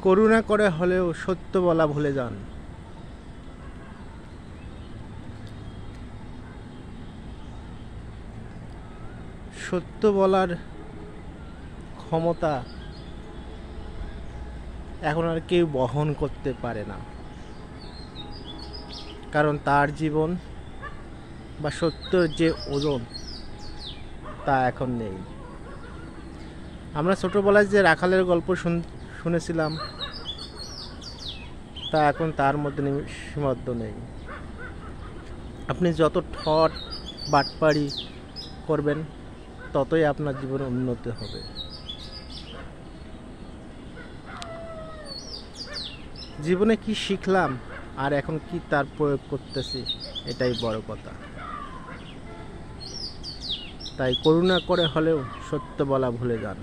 করুণা করে হলেও সত্য বলা ভুলে যান। সত্য বলার ক্ষমতা এখন আর কেউ বহন করতে পারে না, কারণ তার জীবন বা সত্যর যে ওজন তা এখন নেই। আমরা ছোটবেলায় যে রাখালের গল্প শুনেছিলাম তা এখন তার মধ্যে সীমাবদ্ধ নেই। আপনি যত ঠট বাটপাড়ি করবেন ততই আপনার জীবনে উন্নতি হবে। জীবনে কি শিখলাম আর এখন কি তার প্রয়োগ করতেছি, এটাই বড় কথা। তাই করুণা করে হলেও সত্য বলা ভুলে যান।